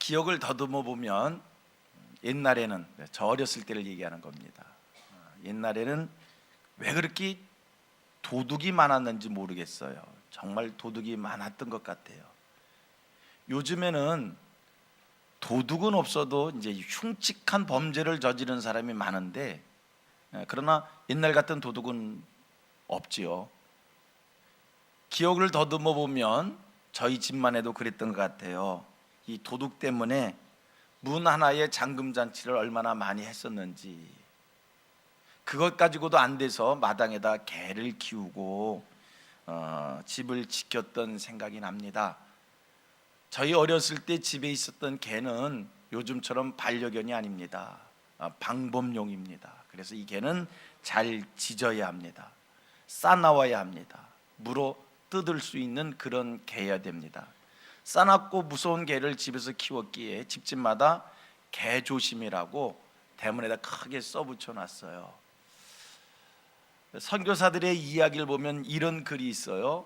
기억을 더듬어 보면 옛날에는, 저 어렸을 때를 얘기하는 겁니다. 옛날에는 왜 그렇게 도둑이 많았는지 모르겠어요. 정말 도둑이 많았던 것 같아요. 요즘에는 도둑은 없어도 이제 흉측한 범죄를 저지른 사람이 많은데, 그러나 옛날 같은 도둑은 없지요. 기억을 더듬어 보면 저희 집만 해도 그랬던 것 같아요. 이 도둑 때문에 문 하나에 잠금 장치를 얼마나 많이 했었는지, 그것 가지고도 안 돼서 마당에다 개를 키우고 집을 지켰던 생각이 납니다. 저희 어렸을 때 집에 있었던 개는 요즘처럼 반려견이 아닙니다. 방범용입니다. 그래서 이 개는 잘 짖어야 합니다. 싸나워야 합니다. 물어 뜯을 수 있는 그런 개여야 됩니다. 싸납고 무서운 개를 집에서 키웠기에 집집마다 개 조심이라고 대문에다 크게 써붙여 놨어요. 선교사들의 이야기를 보면 이런 글이 있어요.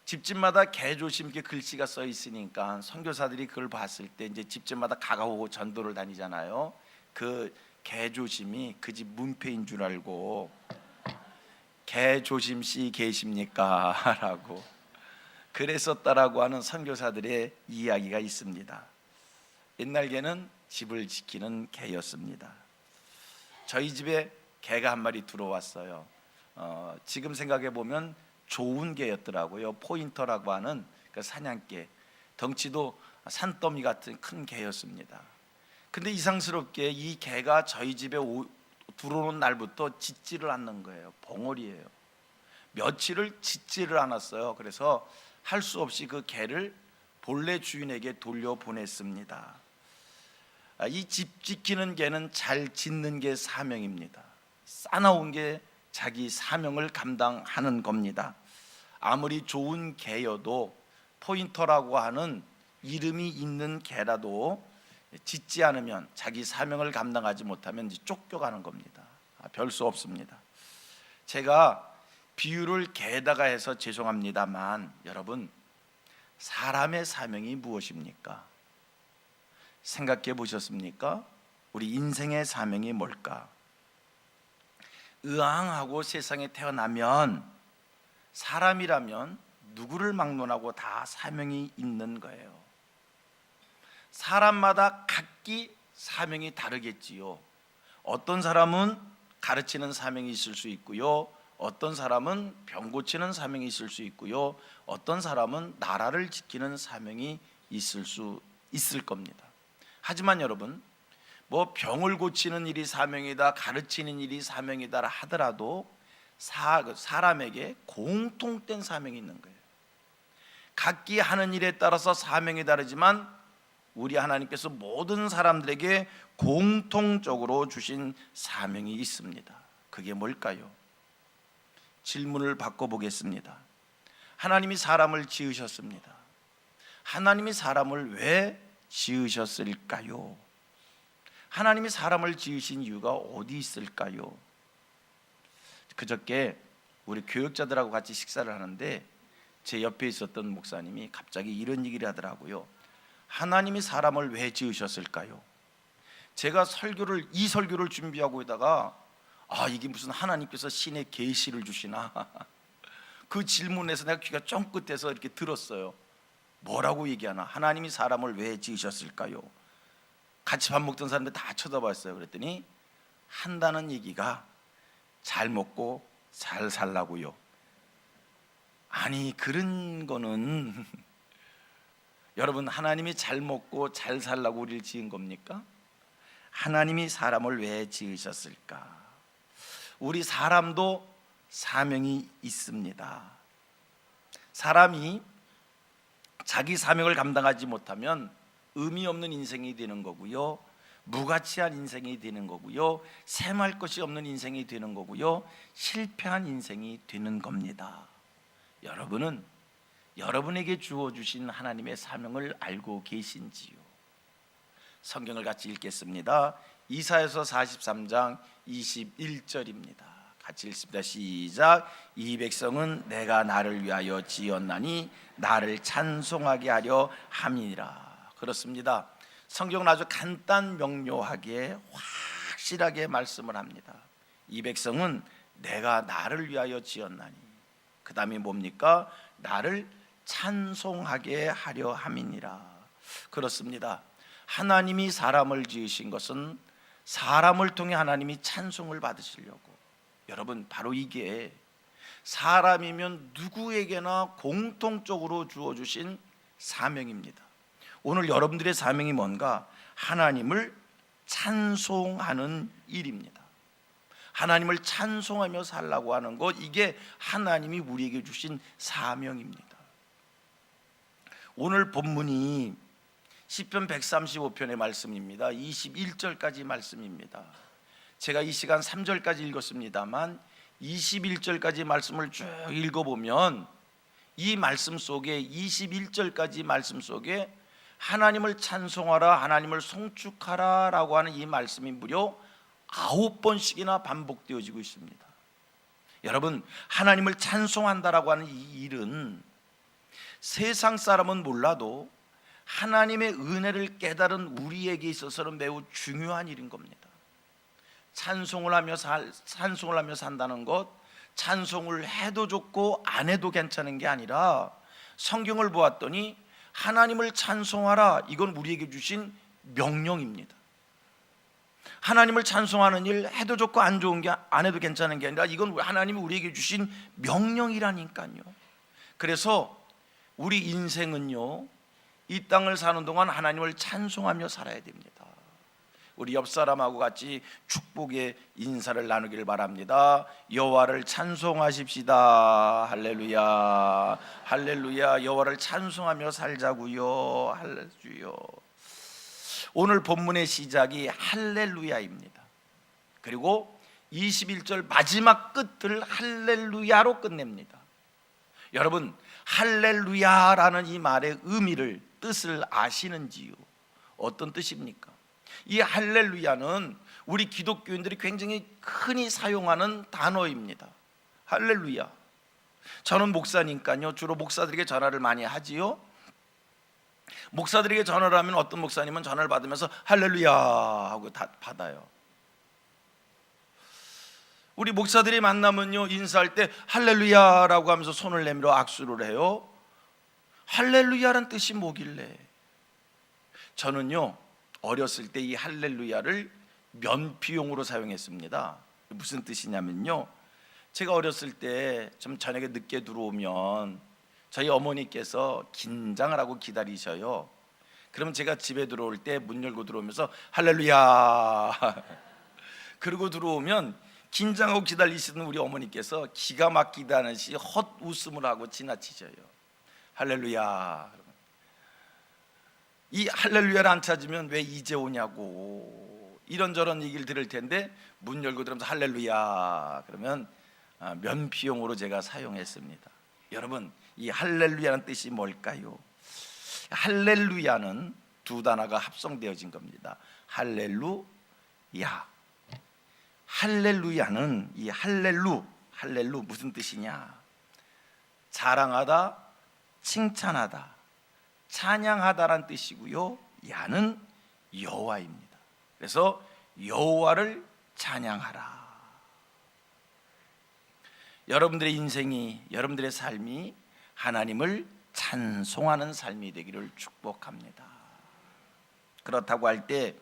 집집마다 개 조심 이렇게 글씨가 써 있으니까 선교사들이 그걸 봤을 때 이제 집집마다 가가오고 전도를 다니잖아요. 그 개 조심이 그 집 문패인 줄 알고 개 조심 씨 계십니까? 라고 그랬었다라고 하는 선교사들의 이야기가 있습니다. 옛날 개는 집을 지키는 개였습니다. 저희 집에 개가 한 마리 들어왔어요. 지금 생각해 보면 좋은 개였더라고요. 포인터라고 하는 그 사냥개, 덩치도 산더미 같은 큰 개였습니다. 근데 이상스럽게 이 개가 저희 집에 들어오는 날부터 짖지를 않는 거예요. 봉오리예요. 며칠을 짖지를 않았어요. 그래서 할 수 없이 그 개를 본래 주인에게 돌려보냈습니다. 이 집 지키는 개는 잘 짖는 게 사명입니다. 싸나운 게 자기 사명을 감당하는 겁니다. 아무리 좋은 개여도 포인터라고 하는 이름이 있는 개라도 짖지 않으면, 자기 사명을 감당하지 못하면 쫓겨가는 겁니다. 별 수 없습니다. 제가 비유를 개에다가 해서 죄송합니다만, 여러분, 사람의 사명이 무엇입니까? 생각해 보셨습니까? 우리 인생의 사명이 뭘까? 의왕하고 세상에 태어나면 사람이라면 누구를 막론하고 다 사명이 있는 거예요. 사람마다 각기 사명이 다르겠지요. 어떤 사람은 가르치는 사명이 있을 수 있고요, 어떤 사람은 병 고치는 사명이 있을 수 있고요, 어떤 사람은 나라를 지키는 사명이 있을 겁니다. 하지만 여러분, 뭐 병을 고치는 일이 사명이다, 가르치는 일이 사명이다 하더라도 사람에게 공통된 사명이 있는 거예요. 각기 하는 일에 따라서 사명이 다르지만 우리 하나님께서 모든 사람들에게 공통적으로 주신 사명이 있습니다. 그게 뭘까요? 질문을 바꿔보겠습니다. 하나님이 사람을 지으셨습니다. 하나님이 사람을 왜 지으셨을까요? 하나님이 사람을 지으신 이유가 어디 있을까요? 그저께 우리 교역자들하고 같이 식사를 하는데 제 옆에 있었던 목사님이 갑자기 이런 얘기를 하더라고요. 하나님이 사람을 왜 지으셨을까요? 제가 이 설교를 준비하고 있다가 이게 무슨 하나님께서 신의 계시를 주시나 그 질문에서 내가 귀가 쫑긋해서 이렇게 들었어요. 뭐라고 얘기하나? 하나님이 사람을 왜 지으셨을까요? 같이 밥 먹던 사람들 다 쳐다봤어요. 그랬더니 한다는 얘기가 잘 먹고 잘 살라고요. 아니, 그런 거는 여러분, 하나님이 잘 먹고 잘 살라고 우리를 지은 겁니까? 하나님이 사람을 왜 지으셨을까? 우리 사람도 사명이 있습니다. 사람이 자기 사명을 감당하지 못하면 의미 없는 인생이 되는 거고요, 무가치한 인생이 되는 거고요, 샘할 것이 없는 인생이 되는 거고요, 실패한 인생이 되는 겁니다. 여러분은 여러분에게 주어주신 하나님의 사명을 알고 계신지요? 성경을 같이 읽겠습니다. 이사야서 43장 21절입니다. 같이 읽습니다. 시작. 이 백성은 내가 나를 위하여 지었나니 나를 찬송하게 하려 함이니라. 그렇습니다. 성경은 아주 간단 명료하게 확실하게 말씀을 합니다. 이 백성은 내가 나를 위하여 지었나니, 그 다음에 뭡니까? 나를 찬송하게 하려 함이니라. 그렇습니다. 하나님이 사람을 지으신 것은 사람을 통해 하나님이 찬송을 받으시려고. 여러분, 바로 이게 사람이면 누구에게나 공통적으로 주어주신 사명입니다. 오늘 여러분들의 사명이 뭔가? 하나님을 찬송하는 일입니다. 하나님을 찬송하며 살라고 하는 것, 이게 하나님이 우리에게 주신 사명입니다. 오늘 본문이 시편 135편의 말씀입니다. 21절까지 말씀입니다. 제가 이 시간 3절까지 읽었습니다만 21절까지 말씀을 쭉 읽어보면 이 말씀 속에, 21절까지 말씀 속에 하나님을 찬송하라, 하나님을 송축하라 라고 하는 이 말씀이 무려 9번씩이나 반복되어지고 있습니다. 여러분, 하나님을 찬송한다라고 하는 이 일은 세상 사람은 몰라도 하나님의 은혜를 깨달은 우리에게 있어서는 매우 중요한 일인 겁니다. 찬송을 하며 산다는 것, 찬송을 해도 좋고 안 해도 괜찮은 게 아니라 성경을 보았더니 하나님을 찬송하라, 이건 우리에게 주신 명령입니다. 하나님을 찬송하는 일, 해도 좋고 안 좋은 게, 안 해도 괜찮은 게 아니라 이건 하나님이 우리에게 주신 명령이라니까요. 그래서 우리 인생은요, 이 땅을 사는 동안 하나님을 찬송하며 살아야 됩니다. 우리 옆 사람하고 같이 축복의 인사를 나누기를 바랍니다. 여호와를 찬송하십시다. 할렐루야, 할렐루야. 여호와를 찬송하며 살자고요. 할렐루야. 오늘 본문의 시작이 할렐루야입니다. 그리고 21절 마지막 끝을 할렐루야로 끝냅니다. 여러분, 할렐루야라는 이 말의 의미를, 뜻을 아시는지요? 어떤 뜻입니까? 이 할렐루야는 우리 기독교인들이 굉장히 흔히 사용하는 단어입니다. 할렐루야. 저는 목사니까요, 주로 목사들에게 전화를 많이 하지요. 목사들에게 전화를 하면 어떤 목사님은 전화를 받으면서 할렐루야 하고 다 받아요. 우리 목사들이 만나면요, 인사할 때 할렐루야라고 하면서 손을 내밀어 악수를 해요. 할렐루야란 뜻이 뭐길래? 저는요, 어렸을 때 이 할렐루야를 면피용으로 사용했습니다. 무슨 뜻이냐면요, 제가 어렸을 때 좀 저녁에 늦게 들어오면 저희 어머니께서 긴장을 하고 기다리셔요. 그러면 제가 집에 들어올 때 문 열고 들어오면서 할렐루야 그러고 들어오면 긴장하고 기다리시는 우리 어머니께서 기가 막히다는 시 헛웃음을 하고 지나치셔요. 할렐루야. 이 할렐루야를 안 찾으면 왜 이제 오냐고 이런저런 얘기를 들을 텐데, 문 열고 들어오면서 할렐루야 그러면 면피용으로 제가 사용했습니다. 여러분, 이 할렐루야는 뜻이 뭘까요? 할렐루야는 두 단어가 합성되어진 겁니다. 할렐루야. 할렐루야는 이 할렐루 무슨 뜻이냐? 자랑하다, 칭찬하다, 찬양하다란 뜻이고요. 야는 여호와입니다. 그래서 여호와를 찬양하라. 여러분들의 인생이, 여러분들의 삶이 하나님을 찬송하는 삶이 되기를 축복합니다. 그렇다고 할 때,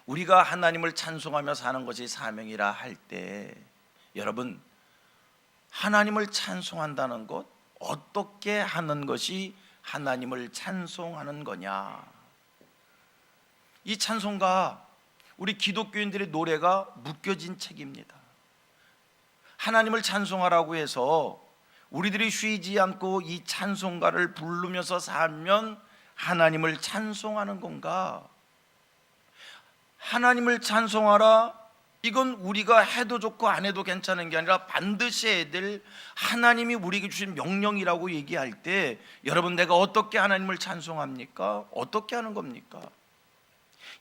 우리가 하나님을 찬송하며 사는 것이 사명이라 할 때, 여러분, 하나님을 찬송한다는 것, 어떻게 하는 것이 하나님을 찬송하는 거냐? 이 찬송가, 우리 기독교인들의 노래가 묶여진 책입니다. 하나님을 찬송하라고 해서 우리들이 쉬지 않고 이 찬송가를 부르면서 살면 하나님을 찬송하는 건가? 하나님을 찬송하라, 이건 우리가 해도 좋고 안 해도 괜찮은 게 아니라 반드시 해야 될 하나님이 우리에게 주신 명령이라고 얘기할 때, 여러분, 내가 어떻게 하나님을 찬송합니까? 어떻게 하는 겁니까?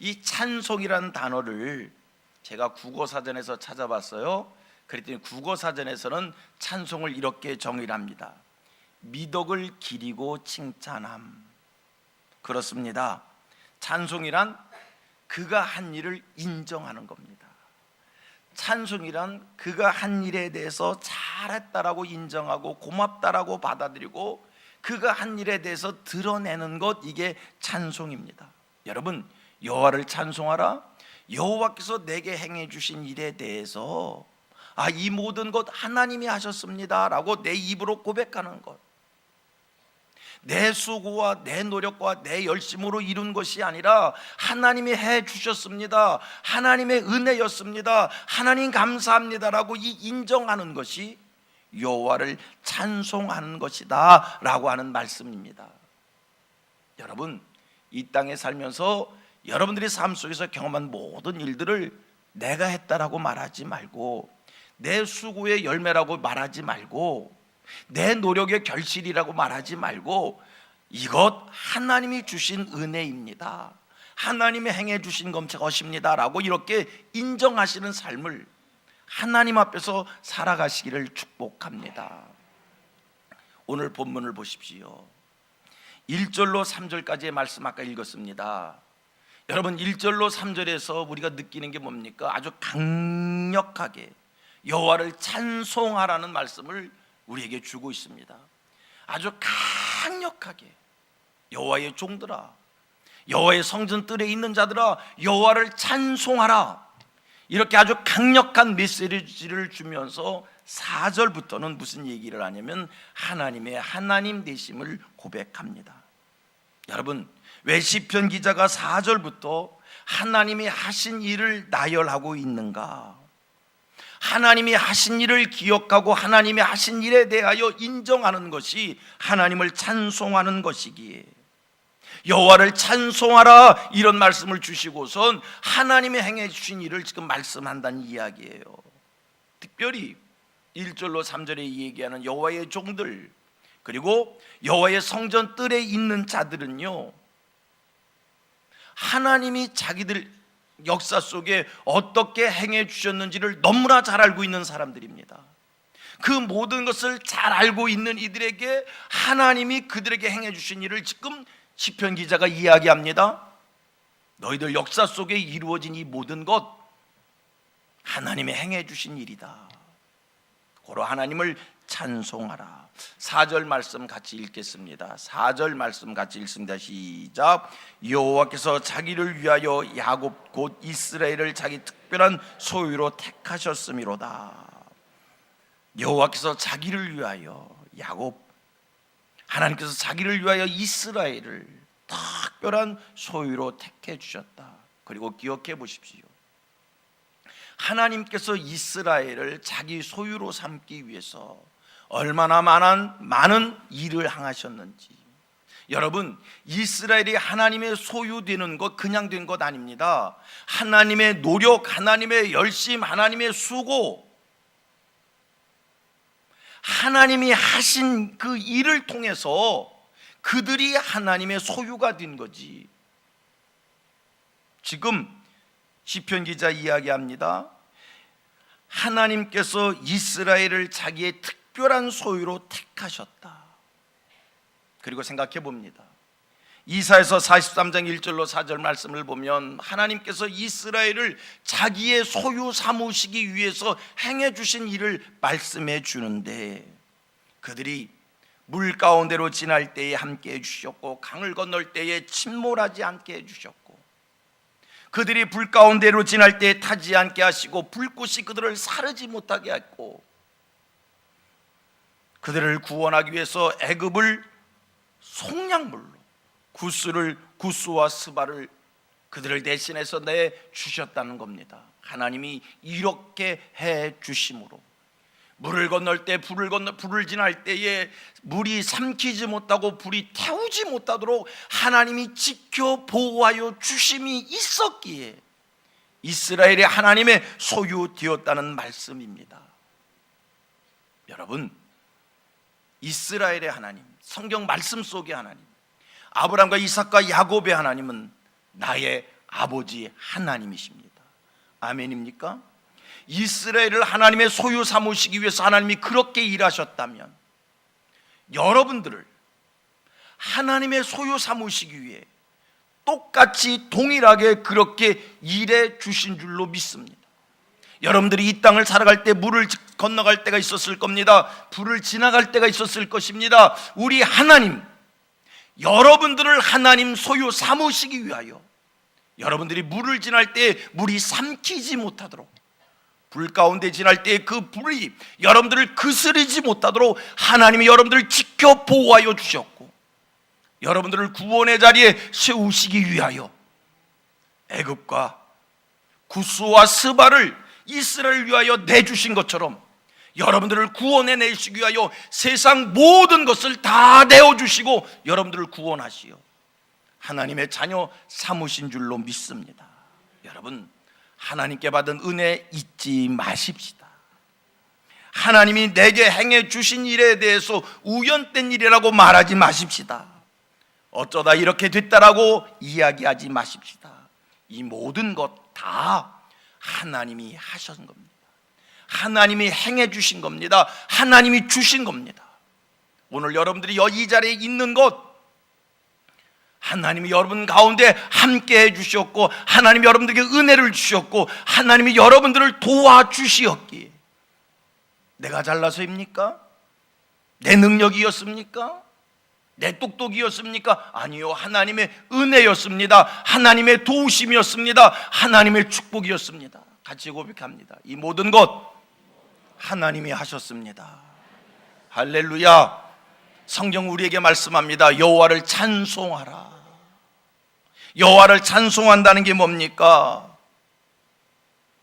이 찬송이라는 단어를 제가 국어사전에서 찾아봤어요. 그랬더니 국어사전에서는 찬송을 이렇게 정의를 합니다. 미덕을 기리고 칭찬함. 그렇습니다. 찬송이란 그가 한 일을 인정하는 겁니다. 찬송이란 그가 한 일에 대해서 잘했다라고 인정하고 고맙다라고 받아들이고 그가 한 일에 대해서 드러내는 것, 이게 찬송입니다. 여러분, 여호와를 찬송하라. 여호와께서 내게 행해 주신 일에 대해서 이 모든 것 하나님이 하셨습니다 라고 내 입으로 고백하는 것, 내 수고와 내 노력과 내 열심으로 이룬 것이 아니라 하나님이 해 주셨습니다, 하나님의 은혜였습니다, 하나님 감사합니다라고 이 인정하는 것이 여호와를 찬송하는 것이다 라고 하는 말씀입니다. 여러분, 이 땅에 살면서 여러분들이 삶 속에서 경험한 모든 일들을 내가 했다라고 말하지 말고, 내 수고의 열매라고 말하지 말고, 내 노력의 결실이라고 말하지 말고, 이것 하나님이 주신 은혜입니다, 하나님이 행해 주신 것입니다 라고 이렇게 인정하시는 삶을 하나님 앞에서 살아가시기를 축복합니다. 오늘 본문을 보십시오. 1절로 3절까지의 말씀 아까 읽었습니다. 여러분, 1절로 3절에서 우리가 느끼는 게 뭡니까? 아주 강력하게 여호와를 찬송하라는 말씀을 우리에게 주고 있습니다. 아주 강력하게 여호와의 종들아, 여호와의 성전 뜰에 있는 자들아, 여호와를 찬송하라, 이렇게 아주 강력한 메시지를 주면서 4절부터는 무슨 얘기를 하냐면 하나님의 하나님 되심을 고백합니다. 여러분, 왜 시편 기자가 4절부터 하나님이 하신 일을 나열하고 있는가? 하나님이 하신 일을 기억하고 하나님이 하신 일에 대하여 인정하는 것이 하나님을 찬송하는 것이기에, 여호와를 찬송하라 이런 말씀을 주시고선 하나님이 행해 주신 일을 지금 말씀한다는 이야기예요. 특별히 1절로 3절에 얘기하는 여호와의 종들, 그리고 여호와의 성전 뜰에 있는 자들은요, 하나님이 자기들 역사 속에 어떻게 행해 주셨는지를 너무나 잘 알고 있는 사람들입니다. 그 모든 것을 잘 알고 있는 이들에게 하나님이 그들에게 행해 주신 일을 지금 시편 기자가 이야기합니다. 너희들 역사 속에 이루어진 이 모든 것 하나님이 행해 주신 일이다. 고로 하나님을 찬송하라. 4절 말씀 같이 읽겠습니다. 4절 말씀 같이 읽습니다. 시작. 여호와께서 자기를 위하여 야곱 곧 이스라엘을 자기 특별한 소유로 택하셨음이로다. 여호와께서 자기를 위하여 야곱, 하나님께서 자기를 위하여 이스라엘을 특별한 소유로 택해 주셨다. 그리고 기억해 보십시오. 하나님께서 이스라엘을 자기 소유로 삼기 위해서 얼마나 많은 일을 행하셨는지. 여러분, 이스라엘이 하나님의 소유되는 것 그냥 된 것 아닙니다. 하나님의 노력, 하나님의 열심, 하나님의 수고, 하나님이 하신 그 일을 통해서 그들이 하나님의 소유가 된 거지. 지금 시편 기자 이야기합니다. 하나님께서 이스라엘을 자기의 특별한 소유로 택하셨다. 그리고 생각해 봅니다. 이사야서 43장 1절로 4절 말씀을 보면 하나님께서 이스라엘을 자기의 소유 삼으시기 위해서 행해 주신 일을 말씀해 주는데, 그들이 물 가운데로 지날 때에 함께 해주셨고 강을 건널 때에 침몰하지 않게 해주셨고, 그들이 불 가운데로 지날 때에 타지 않게 하시고 불꽃이 그들을 사르지 못하게 했고, 그들을 구원하기 위해서 애굽을 속량물로 구스와 스바를 그들을 대신해서 내 주셨다는 겁니다. 하나님이 이렇게 해 주심으로 물을 건널 때 불을 지날 때에 물이 삼키지 못하고 불이 태우지 못하도록 하나님이 지켜 보호하여 주심이 있었기에 이스라엘이 하나님의 소유되었다는 말씀입니다. 여러분, 이스라엘의 하나님, 성경 말씀 속의 하나님, 아브라함과 이삭과 야곱의 하나님은 나의 아버지 하나님이십니다. 아멘입니까? 이스라엘을 하나님의 소유 삼으시기 위해서 하나님이 그렇게 일하셨다면 여러분들을 하나님의 소유 삼으시기 위해 똑같이 동일하게 그렇게 일해 주신 줄로 믿습니다. 여러분들이 이 땅을 살아갈 때 물을 건너갈 때가 있었을 겁니다. 불을 지나갈 때가 있었을 것입니다. 우리 하나님, 여러분들을 하나님 소유 삼으시기 위하여 여러분들이 물을 지날 때 물이 삼키지 못하도록, 불 가운데 지날 때 그 불이 여러분들을 거스르지 못하도록 하나님이 여러분들을 지켜 보호하여 주셨고, 여러분들을 구원의 자리에 세우시기 위하여 애굽과 구스와 스바를 이스라엘을 위하여 내주신 것처럼 여러분들을 구원해 내시기 위하여 세상 모든 것을 다 내어주시고 여러분들을 구원하시어 하나님의 자녀 삼으신 줄로 믿습니다. 여러분, 하나님께 받은 은혜 잊지 마십시다. 하나님이 내게 행해 주신 일에 대해서 우연된 일이라고 말하지 마십시다. 어쩌다 이렇게 됐다라고 이야기하지 마십시다. 이 모든 것 다 하나님이 하신 겁니다. 하나님이 행해 주신 겁니다. 하나님이 주신 겁니다. 오늘 여러분들이 이 자리에 있는 것, 하나님이 여러분 가운데 함께 해주셨고, 하나님이 여러분들에게 은혜를 주셨고, 하나님이 여러분들을 도와주시었기에, 내가 잘나서입니까? 내 능력이었습니까? 내 똑똑이었습니까? 아니요, 하나님의 은혜였습니다. 하나님의 도우심이었습니다. 하나님의 축복이었습니다. 같이 고백합니다. 이 모든 것 하나님이 하셨습니다. 할렐루야. 성경 우리에게 말씀합니다. 여호와를 찬송하라. 여호와를 찬송한다는 게 뭡니까?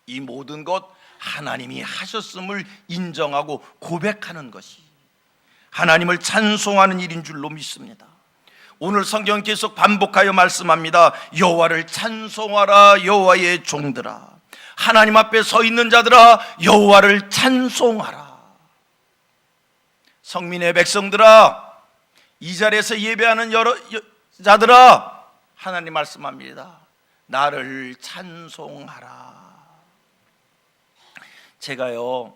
이 모든 것 하나님이 하셨음을 인정하고 고백하는 것이 하나님을 찬송하는 일인 줄로 믿습니다. 오늘 성경 계속 반복하여 말씀합니다. 여호와를 찬송하라. 여호와의 종들아, 하나님 앞에 서 있는 자들아, 여호와를 찬송하라. 성민의 백성들아, 이 자리에서 예배하는 여러 자들아, 하나님 말씀합니다. 나를 찬송하라. 제가요,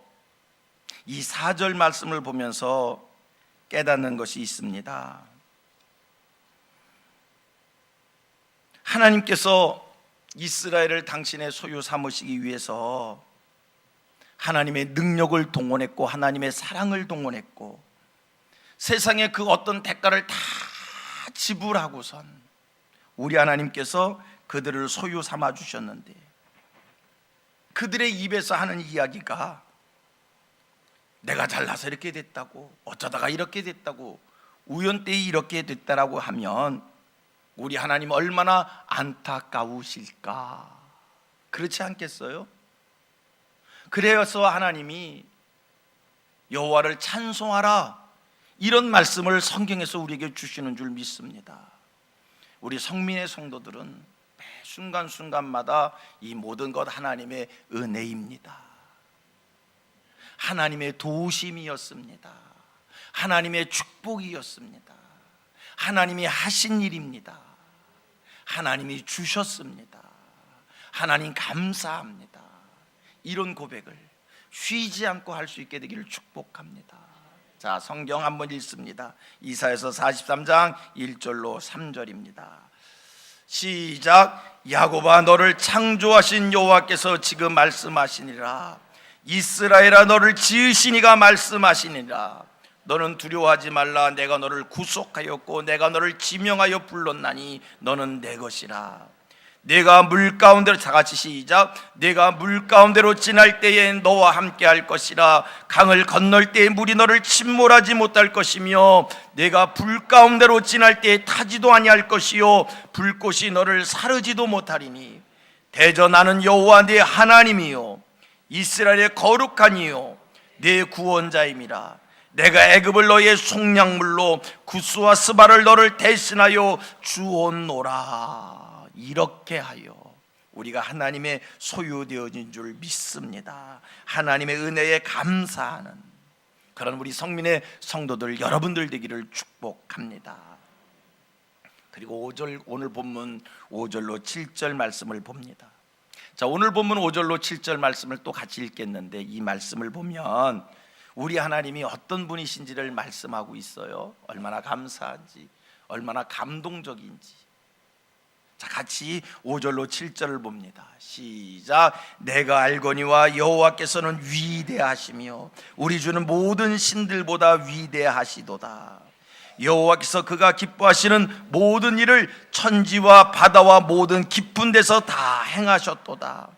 이 4절 말씀을 보면서 깨닫는 것이 있습니다. 하나님께서 이스라엘을 당신의 소유 삼으시기 위해서 하나님의 능력을 동원했고, 하나님의 사랑을 동원했고, 세상의 그 어떤 대가를 다 지불하고선 우리 하나님께서 그들을 소유 삼아 주셨는데, 그들의 입에서 하는 이야기가 내가 잘나서 이렇게 됐다고, 어쩌다가 이렇게 됐다고, 우연때에 이렇게 됐다라고 하면 우리 하나님 얼마나 안타까우실까? 그렇지 않겠어요? 그래서 하나님이 여호와를 찬송하라, 이런 말씀을 성경에서 우리에게 주시는 줄 믿습니다. 우리 성민의 성도들은 매 순간순간마다 이 모든 것 하나님의 은혜입니다. 하나님의 도우심이었습니다. 하나님의 축복이었습니다. 하나님이 하신 일입니다. 하나님이 주셨습니다. 하나님 감사합니다. 이런 고백을 쉬지 않고 할 수 있게 되기를 축복합니다. 자, 성경 한번 읽습니다. 이사야서 43장 1절로 3절입니다. 시작. 야곱아, 너를 창조하신 여호와께서 지금 말씀하시니라. 이스라엘아, 너를 지으신 이가 말씀하시니라. 너는 두려워하지 말라. 내가 너를 구속하였고 내가 너를 지명하여 불렀나니 너는 내 것이라. 내가 물 가운데로, 다같이 시작. 내가 물 가운데로 지날 때에 너와 함께 할 것이라. 강을 건널 때에 물이 너를 침몰하지 못할 것이며, 내가 불 가운데로 지날 때에 타지도 아니할 것이요 불꽃이 너를 사르지도 못하리니. 대저 나는 여호와 네 하나님이요 이스라엘의 거룩한 이요 네 구원자임이라. 내가 애굽을 너의 속량물로 구스와 스바를 너를 대신하여 주었노라. 이렇게 하여 우리가 하나님의 소유되어진 줄 믿습니다. 하나님의 은혜에 감사하는 그런 우리 성민의 성도들 여러분들 되기를 축복합니다. 그리고 5절, 오늘 본문 5절로 7절 말씀을 봅니다. 자, 오늘 본문 5절로 7절 말씀을 또 같이 읽겠는데, 이 말씀을 보면 우리 하나님이 어떤 분이신지를 말씀하고 있어요. 얼마나 감사한지, 얼마나 감동적인지. 자, 같이 5절로 7절을 봅니다. 시작. 내가 알거니와 여호와께서는 위대하시며 우리 주는 모든 신들보다 위대하시도다. 여호와께서 그가 기뻐하시는 모든 일을 천지와 바다와 모든 깊은 데서 다 행하셨도다.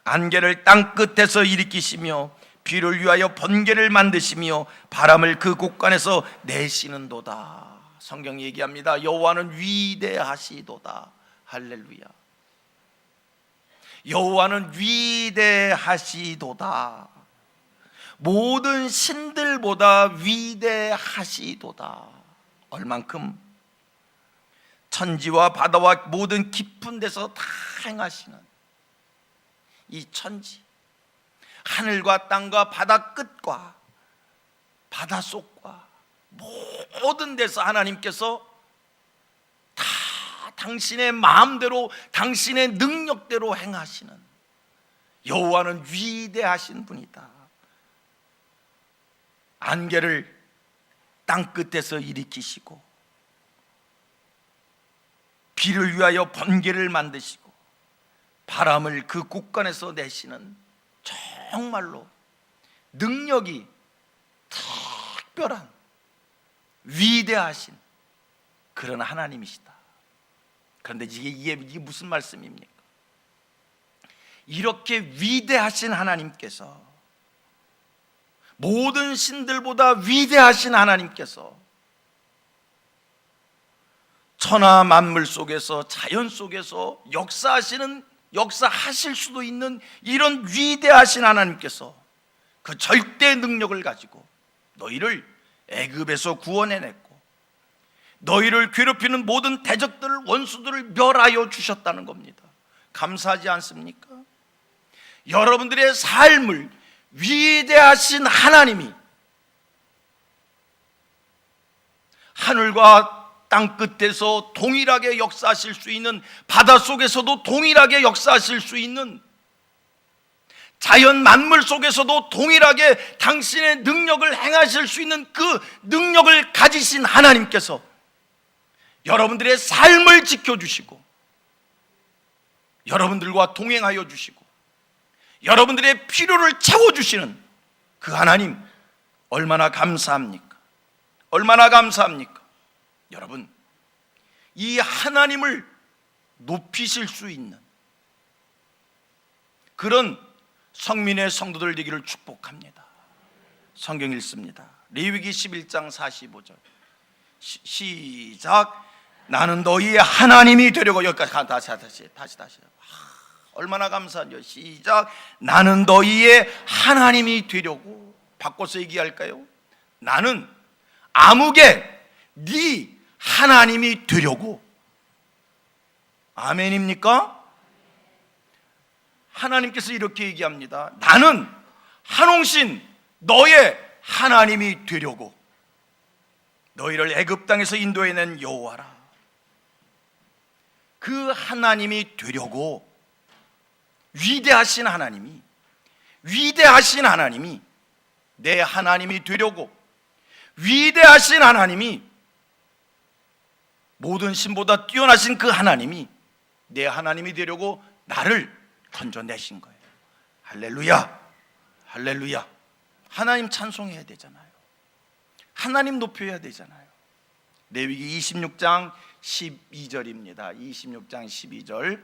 안개를 땅 끝에서 일으키시며 비를 위하여 번개를 만드시며 바람을 그 곳간에서 내시는도다. 성경이 얘기합니다. 여호와는 위대하시도다. 할렐루야. 여호와는 위대하시도다. 모든 신들보다 위대하시도다. 얼만큼? 천지와 바다와 모든 깊은 데서 다 행하시는 이 천지, 하늘과 땅과 바다 끝과 바다 속과 모든 데서 하나님께서 다 당신의 마음대로 당신의 능력대로 행하시는 여호와는 위대하신 분이다. 안개를 땅 끝에서 일으키시고 비를 위하여 번개를 만드시고 바람을 그 곳간에서 내시는 정말로 능력이 특별한 위대하신 그런 하나님이시다. 그런데 이게 무슨 말씀입니까? 이렇게 위대하신 하나님께서, 모든 신들보다 위대하신 하나님께서 천하 만물 속에서, 자연 속에서 역사하실 수도 있는 이런 위대하신 하나님께서 그 절대 능력을 가지고 너희를 애굽에서 구원해냈고 너희를 괴롭히는 모든 대적들을, 원수들을 멸하여 주셨다는 겁니다. 감사하지 않습니까? 여러분들의 삶을 위대하신 하나님이 하늘과 땅 끝에서 동일하게 역사하실 수 있는, 바다 속에서도 동일하게 역사하실 수 있는, 자연 만물 속에서도 동일하게 당신의 능력을 행하실 수 있는 그 능력을 가지신 하나님께서 여러분들의 삶을 지켜주시고 여러분들과 동행하여 주시고 여러분들의 필요를 채워주시는 그 하나님, 얼마나 감사합니까? 얼마나 감사합니까? 여러분, 이 하나님을 높이실 수 있는 그런 성민의 성도들 되기를 축복합니다. 성경 읽습니다. 레위기 11장 45절 시작. 나는 너희의 하나님이 되려고. 여기까지 다시. 얼마나 감사한요. 시작. 나는 너희의 하나님이 되려고. 바꿔서 얘기할까요? 나는 아무개 네 하나님이 되려고. 아멘입니까? 하나님께서 이렇게 얘기합니다. 나는 한홍신 너의 하나님이 되려고. 너희를 애굽 땅에서 인도해낸 여호와라. 그 하나님이 되려고 위대하신 하나님이 내 하나님이 되려고, 위대하신 하나님이, 모든 신보다 뛰어나신 그 하나님이 내 하나님이 되려고 나를 건져내신 거예요. 할렐루야, 할렐루야. 하나님 찬송해야 되잖아요. 하나님 높여야 되잖아요. 레위기 26장 12절입니다. 26장 12절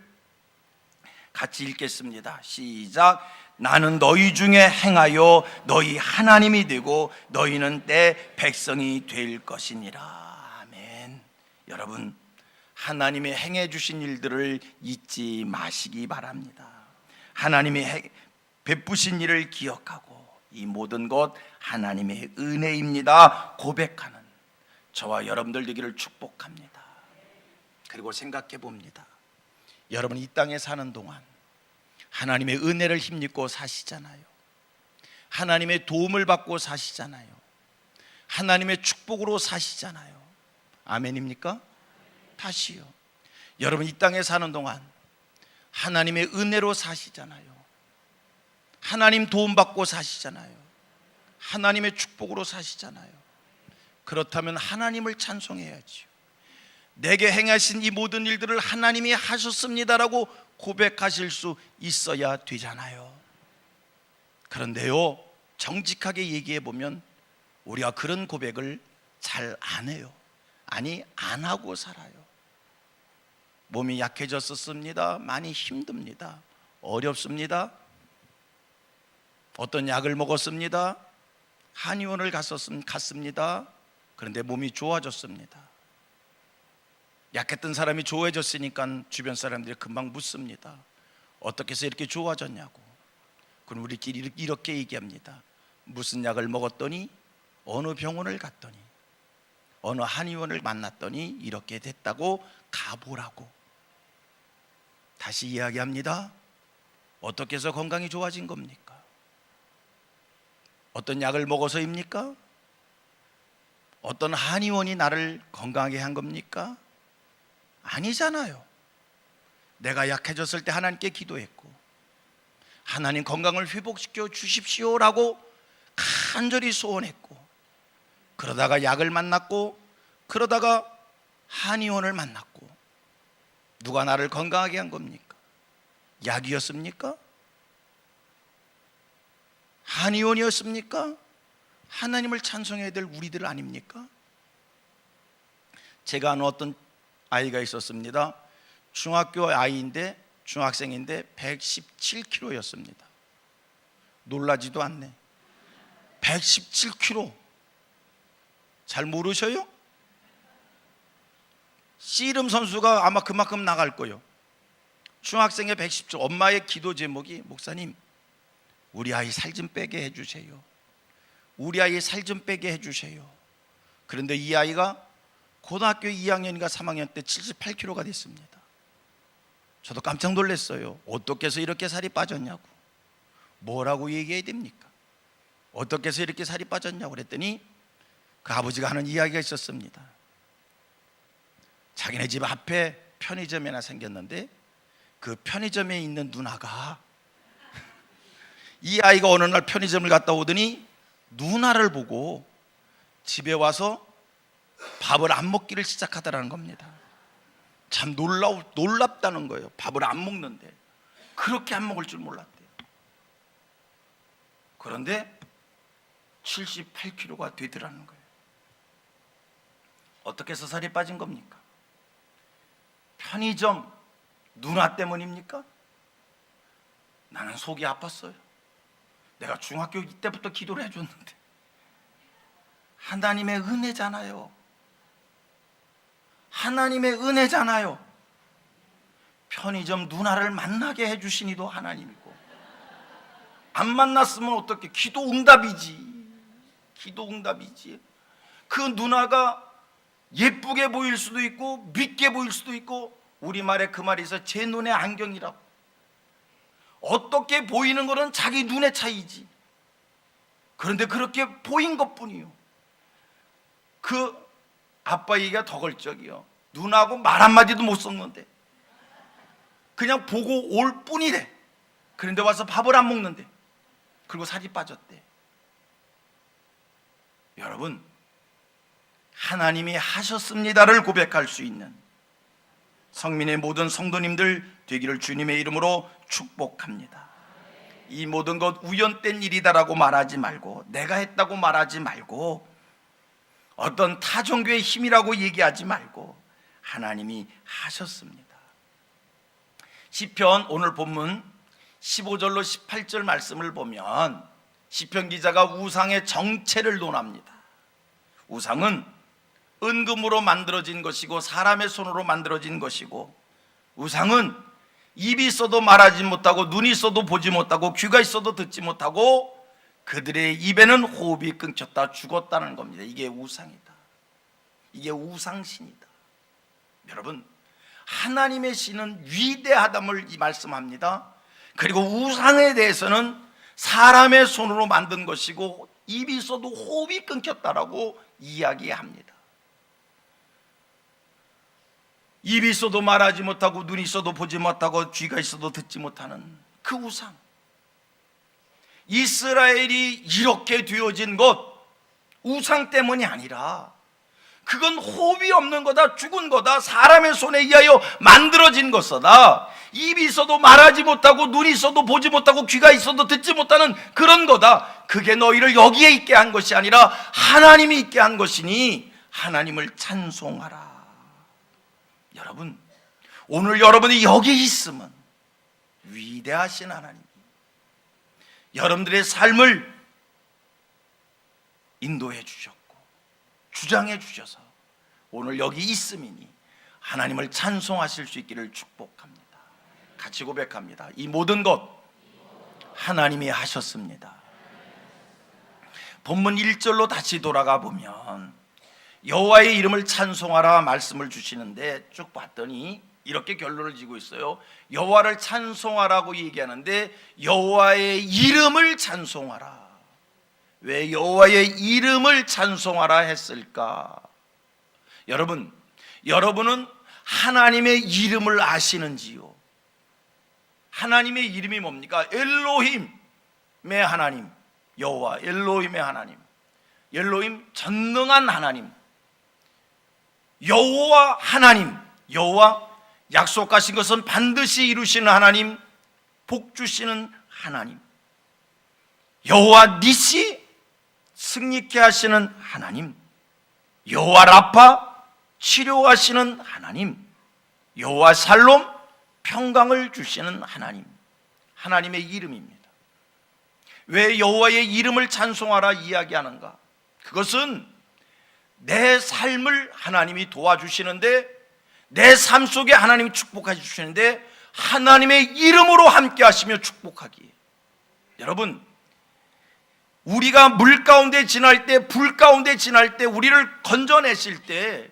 같이 읽겠습니다. 시작. 나는 너희 중에 행하여 너희 하나님이 되고 너희는 내 백성이 될 것이니라. 아멘. 여러분, 하나님이 행해 주신 일들을 잊지 마시기 바랍니다. 하나님이 베푸신 일을 기억하고 이 모든 것 하나님의 은혜입니다 고백하는 저와 여러분들 되기를 축복합니다. 그리고 생각해 봅니다. 여러분, 이 땅에 사는 동안 하나님의 은혜를 힘입고 사시잖아요. 하나님의 도움을 받고 사시잖아요. 하나님의 축복으로 사시잖아요. 아멘입니까? 다시요. 여러분, 이 땅에 사는 동안 하나님의 은혜로 사시잖아요. 하나님 도움 받고 사시잖아요. 하나님의 축복으로 사시잖아요. 그렇다면 하나님을 찬송해야지요. 내게 행하신 이 모든 일들을 하나님이 하셨습니다라고 고백하실 수 있어야 되잖아요. 그런데요, 정직하게 얘기해 보면 우리가 그런 고백을 잘 안 해요. 아니, 안 하고 살아요. 몸이 약해졌었습니다. 많이 힘듭니다. 어렵습니다. 어떤 약을 먹었습니다. 한의원을 갔습니다. 그런데 몸이 좋아졌습니다. 약했던 사람이 좋아졌으니까 주변 사람들이 금방 묻습니다. 어떻게 해서 이렇게 좋아졌냐고. 그럼 우리끼리 이렇게 얘기합니다. 무슨 약을 먹었더니, 어느 병원을 갔더니, 어느 한의원을 만났더니 이렇게 됐다고 가보라고. 다시 이야기합니다. 어떻게 해서 건강이 좋아진 겁니까? 어떤 약을 먹어서입니까? 어떤 한의원이 나를 건강하게 한 겁니까? 아니잖아요. 내가 약해졌을 때 하나님께 기도했고, 하나님 건강을 회복시켜 주십시오라고 간절히 소원했고, 그러다가 약을 만났고, 그러다가 한의원을 만났고, 누가 나를 건강하게 한 겁니까? 약이었습니까? 한의원이었습니까? 하나님을 찬송해야 될 우리들 아닙니까? 제가 아는 어떤 아이가 있었습니다. 중학교 아이인데, 중학생인데 117kg였습니다. 놀라지도 않네. 117kg. 잘 모르셔요? 씨름 선수가 아마 그만큼 나갈 거예요. 중학생의 117. 엄마의 기도 제목이, 목사님, 우리 아이 살 좀 빼게 해주세요. 우리 아이 살 좀 빼게 해주세요. 그런데 이 아이가 고등학교 2학년인가 3학년 때 78kg가 됐습니다. 저도 깜짝 놀랐어요. 어떻게 해서 이렇게 살이 빠졌냐고. 뭐라고 얘기해야 됩니까? 어떻게 해서 이렇게 살이 빠졌냐고 그랬더니 그 아버지가 하는 이야기가 있었습니다. 자기네 집 앞에 편의점이 하나 생겼는데, 그 편의점에 있는 누나가, 이 아이가 어느 날 편의점을 갔다 오더니 누나를 보고 집에 와서 밥을 안 먹기를 시작하더라는 겁니다. 참 놀랍다는 거예요. 밥을 안 먹는데 그렇게 안 먹을 줄 몰랐대요. 그런데 78kg가 되더라는 거예요. 어떻게 해서 살이 빠진 겁니까? 편의점 누나 때문입니까? 나는 속이 아팠어요. 내가 중학교 때부터 기도를 해줬는데. 하나님의 은혜잖아요. 하나님의 은혜잖아요. 편의점 누나를 만나게 해주신 이도 하나님이고, 안 만났으면 어떻게, 기도 응답이지. 기도 응답이지. 그 누나가 예쁘게 보일 수도 있고 믿게 보일 수도 있고, 우리말에 그 말이 있어, 제 눈의 안경이라고. 어떻게 보이는 거는 자기 눈의 차이지. 그런데 그렇게 보인 것뿐이요. 그 아빠 얘기가 더 걸적이요. 누나하고 말 한마디도 못 섞는데, 그냥 보고 올 뿐이래. 그런데 와서 밥을 안 먹는데, 그리고 살이 빠졌대. 여러분, 하나님이 하셨습니다를 고백할 수 있는 성민의 모든 성도님들 되기를 주님의 이름으로 축복합니다. 이 모든 것 우연된 일이다라고 말하지 말고, 내가 했다고 말하지 말고, 어떤 타종교의 힘이라고 얘기하지 말고, 하나님이 하셨습니다. 시편 오늘 본문 15절로 18절 말씀을 보면 시편 기자가 우상의 정체를 논합니다. 우상은 은금으로 만들어진 것이고 사람의 손으로 만들어진 것이고, 우상은 입이 있어도 말하지 못하고 눈이 있어도 보지 못하고 귀가 있어도 듣지 못하고 그들의 입에는 호흡이 끊겼다 죽었다는 겁니다. 이게 우상이다. 이게 우상신이다. 여러분, 하나님의 신은 위대하담을 말씀합니다. 그리고 우상에 대해서는 사람의 손으로 만든 것이고 입이 있어도 호흡이 끊겼다라고 이야기합니다. 입이 있어도 말하지 못하고 눈이 있어도 보지 못하고 귀가 있어도 듣지 못하는 그 우상. 이스라엘이 이렇게 되어진 것 우상 때문이 아니라 그건 호흡이 없는 거다, 죽은 거다, 사람의 손에 의하여 만들어진 것이다. 입이 있어도 말하지 못하고, 눈이 있어도 보지 못하고, 귀가 있어도 듣지 못하는 그런 거다. 그게 너희를 여기에 있게 한 것이 아니라 하나님이 있게 한 것이니 하나님을 찬송하라. 여러분, 오늘 여러분이 여기 있으면 위대하신 하나님, 여러분들의 삶을 인도해 주셨고 주장해 주셔서 오늘 여기 있음이니 하나님을 찬송하실 수 있기를 축복합니다. 같이 고백합니다. 이 모든 것 하나님이 하셨습니다. 본문 1절로 다시 돌아가 보면 여호와의 이름을 찬송하라 말씀을 주시는데, 쭉 봤더니 이렇게 결론을 지고 있어요. 여호와를 찬송하라고 얘기하는데 여호와의 이름을 찬송하라. 왜 여호와의 이름을 찬송하라 했을까? 여러분은 하나님의 이름을 아시는지요? 하나님의 이름이 뭡니까? 엘로힘의 하나님, 여호와, 엘로힘의 하나님. 엘로힘, 전능한 하나님. 여호와 하나님, 여호와, 약속하신 것은 반드시 이루시는 하나님, 복 주시는 하나님. 여호와 니시, 승리케 하시는 하나님. 여호와 라파, 치료하시는 하나님. 여호와 살롬, 평강을 주시는 하나님. 하나님의 이름입니다. 왜 여호와의 이름을 찬송하라 이야기하는가? 그것은 내 삶을 하나님이 도와주시는데, 내 삶 속에 하나님이 축복해 주시는데 하나님의 이름으로 함께 하시며 축복하기에, 여러분, 우리가 물 가운데 지날 때, 불 가운데 지날 때, 우리를 건져내실 때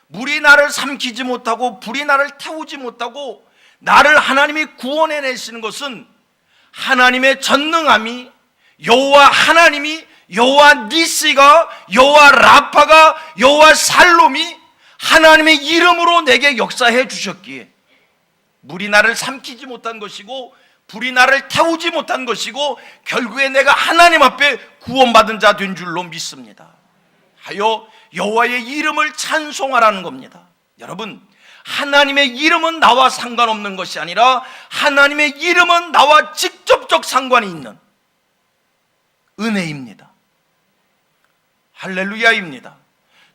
물이 나를 삼키지 못하고 불이 나를 태우지 못하고 나를 하나님이 구원해내시는 것은 하나님의 전능함이, 여호와 하나님이, 여호와 니시가, 여호와 라파가, 여호와 살롬이 하나님의 이름으로 내게 역사해 주셨기에 물이 나를 삼키지 못한 것이고 불이 나를 태우지 못한 것이고 결국에 내가 하나님 앞에 구원받은 자 된 줄로 믿습니다. 하여 여호와의 이름을 찬송하라는 겁니다. 여러분, 하나님의 이름은 나와 상관없는 것이 아니라 하나님의 이름은 나와 직접적 상관이 있는 은혜입니다. 할렐루야입니다.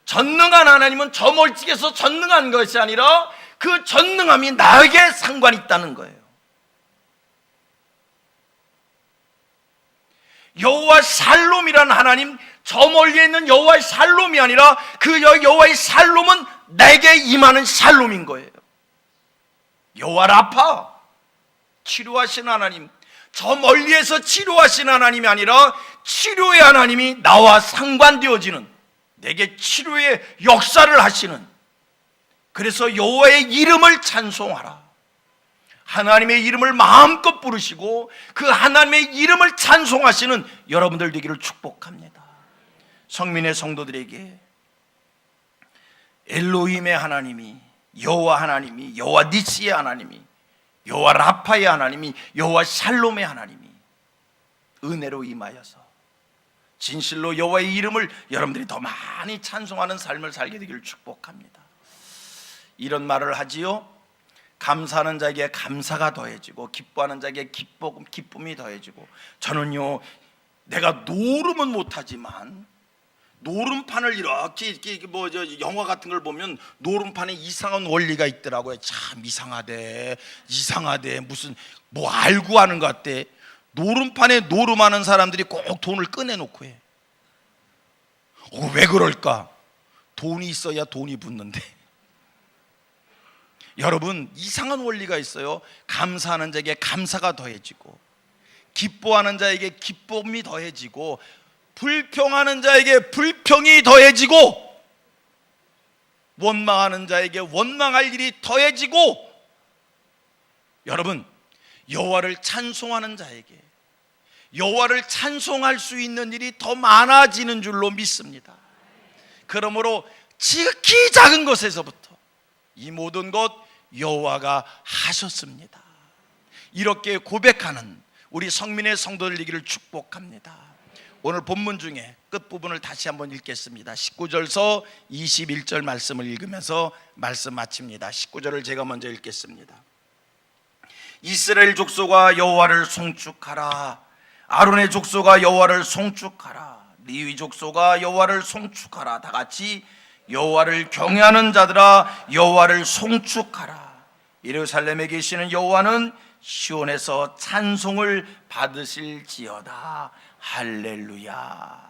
전능한 하나님은 저 멀찍이서 전능한 것이 아니라 그 전능함이 나에게 상관이 있다는 거예요. 여호와 살롬이라는 하나님, 저 멀리에 있는 여호와의 살롬이 아니라 그 여호와의 살롬은 내게 임하는 살롬인 거예요. 여호와 라파, 치료하신 하나님, 저 멀리에서 치료하신 하나님이 아니라 치료의 하나님이 나와 상관되어지는, 내게 치료의 역사를 하시는, 그래서 여호와의 이름을 찬송하라. 하나님의 이름을 마음껏 부르시고 그 하나님의 이름을 찬송하시는 여러분들 되기를 축복합니다. 성민의 성도들에게 엘로힘의 하나님이, 여호와 하나님이, 여호와 니시의 하나님이, 여호와 라파의 하나님이, 여호와 샬롬의 하나님이 은혜로 임하여서 진실로 여호와의 이름을 여러분들이 더 많이 찬송하는 삶을 살게 되기를 축복합니다. 이런 말을 하지요. 감사하는 자에게 감사가 더해지고 기뻐하는 자에게 기쁨이 더해지고, 저는요, 내가 노름은 못하지만 노름판을 이렇게 영화 같은 걸 보면 노름판에 이상한 원리가 있더라고요. 참 이상하대 무슨 뭐 알고 하는 것 같대. 노름판에 노름하는 사람들이 꼭 돈을 꺼내놓고 해. 왜 그럴까? 돈이 있어야 돈이 붙는데. 여러분, 이상한 원리가 있어요. 감사하는 자에게 감사가 더해지고 기뻐하는 자에게 기쁨이 더해지고 불평하는 자에게 불평이 더해지고 원망하는 자에게 원망할 일이 더해지고, 여러분, 여호와를 찬송하는 자에게 여호와를 찬송할 수 있는 일이 더 많아지는 줄로 믿습니다. 그러므로 지극히 작은 것에서부터 이 모든 것 여호와가 하셨습니다. 이렇게 고백하는 우리 성민의 성도들 되기를 축복합니다. 오늘 본문 중에 끝부분을 다시 한번 읽겠습니다. 19절서 21절 말씀을 읽으면서 말씀 마칩니다. 19절을 제가 먼저 읽겠습니다. 이스라엘 족속아 여호와를 송축하라. 아론의 족속아 여호와를 송축하라. 리위 족속아 여호와를 송축하라. 다 같이 여호와를 경외하는 자들아 여호와를 송축하라. 예루살렘에 계시는 여호와는 시온에서 찬송을 받으실지어다. 할렐루야.